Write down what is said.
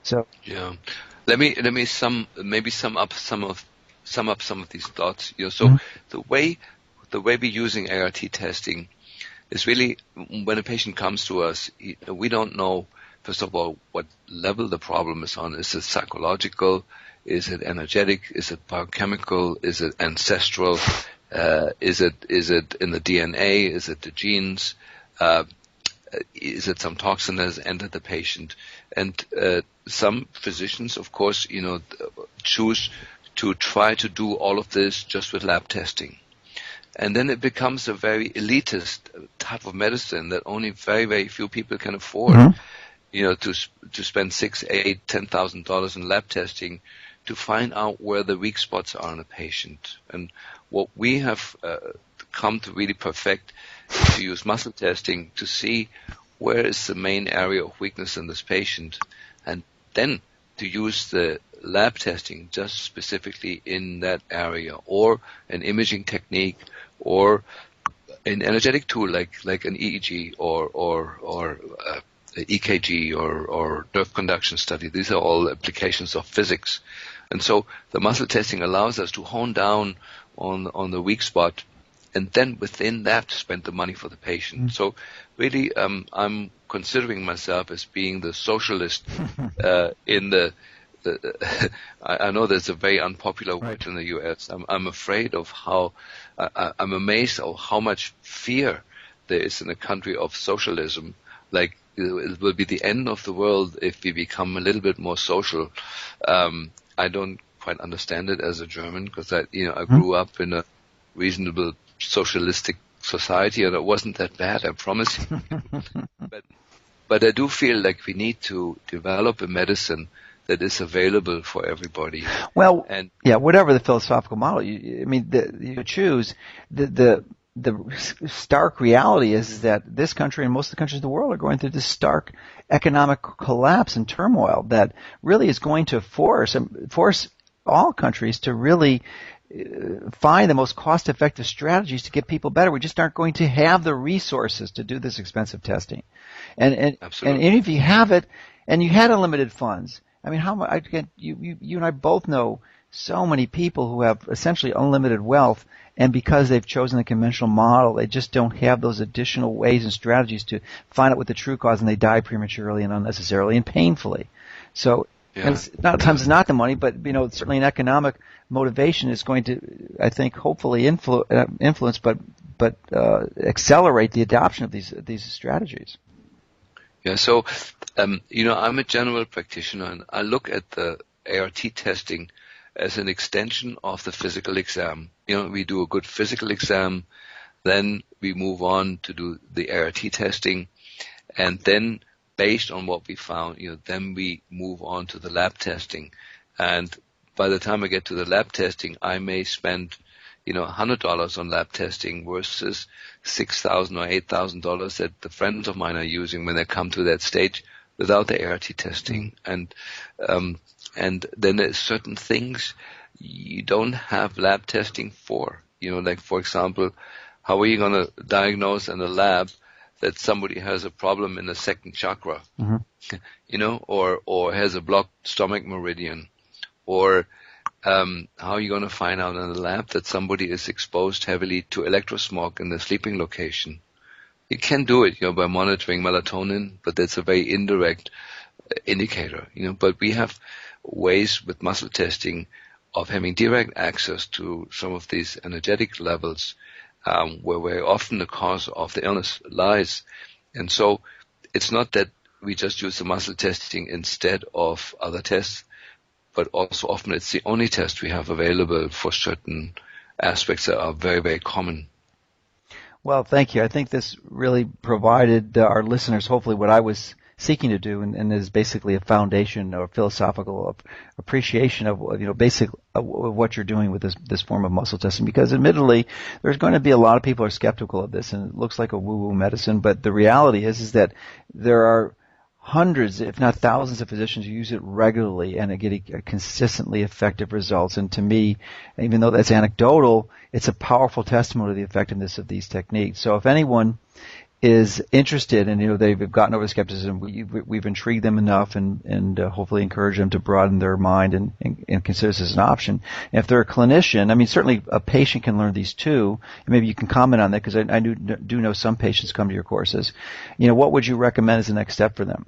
So yeah, let me sum up some of these thoughts. So the way we're using ART testing is really when a patient comes to us, we don't know, first of all, what level the problem is on. Is it psychological? Is it energetic? Is it biochemical? Is it ancestral? Is it in the DNA? Is it the genes? Is it some toxin that has entered the patient? And some physicians, of course, choose to try to do all of this just with lab testing. And then it becomes a very elitist type of medicine that only very, very few people can afford, to spend $6,000, $8,000, $10,000 in lab testing to find out where the weak spots are in a patient. And what we have come to really perfect is to use muscle testing to see where is the main area of weakness in this patient, and then to use the lab testing just specifically in that area, or an imaging technique, or an energetic tool like an EEG or EKG or nerve conduction study. These are all applications of physics. And so the muscle testing allows us to hone down on the weak spot, and then within that spend the money for the patient. So really, I'm considering myself as being the socialist in the I know that's a very unpopular word in the U.S. I'm afraid of how I'm amazed of how much fear there is in a country of socialism. Like, it will be the end of the world if we become a little bit more social. I don't quite understand it as a German, because I grew up in a reasonable socialistic society, and it wasn't that bad, I promise you. But I do feel like we need to develop a medicine that is available for everybody. Well, and whatever the philosophical model you choose, the stark reality is that this country and most of the countries of the world are going through this stark economic collapse and turmoil that really is going to force all countries to really find the most cost-effective strategies to get people better. We just aren't going to have the resources to do this expensive testing. And if you have it, and you had unlimited funds, I mean, you and I both know so many people who have essentially unlimited wealth, and because they've chosen the conventional model, they just don't have those additional ways and strategies to find out what the true cause, and they die prematurely and unnecessarily and painfully. So, and it's not the money, but certainly an economic motivation is going to, I think, hopefully influence, but accelerate the adoption of these strategies. Yeah. So, I'm a general practitioner, and I look at the ART testing as an extension of the physical exam. We do a good physical exam, then we move on to do the ART testing, and then based on what we found, then we move on to the lab testing. And by the time I get to the lab testing, I may spend, $100 on lab testing versus $6,000 or $8,000 that the friends of mine are using when they come to that stage without the ART testing. And then there's certain things you don't have lab testing for. Like, for example, how are you going to diagnose in a lab that somebody has a problem in the second chakra, or has a blocked stomach meridian, or how are you going to find out in the lab that somebody is exposed heavily to electrosmog in the sleeping location? You can do it, by monitoring melatonin, but that's a very indirect indicator, But we have ways with muscle testing of having direct access to some of these energetic levels, where very often the cause of the illness lies. And so it's not that we just use the muscle testing instead of other tests, but also often it's the only test we have available for certain aspects that are very, very common. Well, thank you. I think this really provided our listeners hopefully what I was seeking to do, and is basically a foundation or philosophical appreciation of what you're doing with this form of muscle testing. Because admittedly, there's going to be a lot of people who are skeptical of this, and it looks like a woo-woo medicine. But the reality is that there are hundreds, if not thousands, of physicians who use it regularly and are getting consistently effective results. And to me, even though that's anecdotal, it's a powerful testimony to the effectiveness of these techniques. So if anyone is interested and, they've gotten over skepticism, we've intrigued them enough and hopefully encourage them to broaden their mind and consider this as an option. And if they're a clinician, I mean, certainly a patient can learn these too. And maybe you can comment on that because I do know some patients come to your courses. What would you recommend as the next step for them?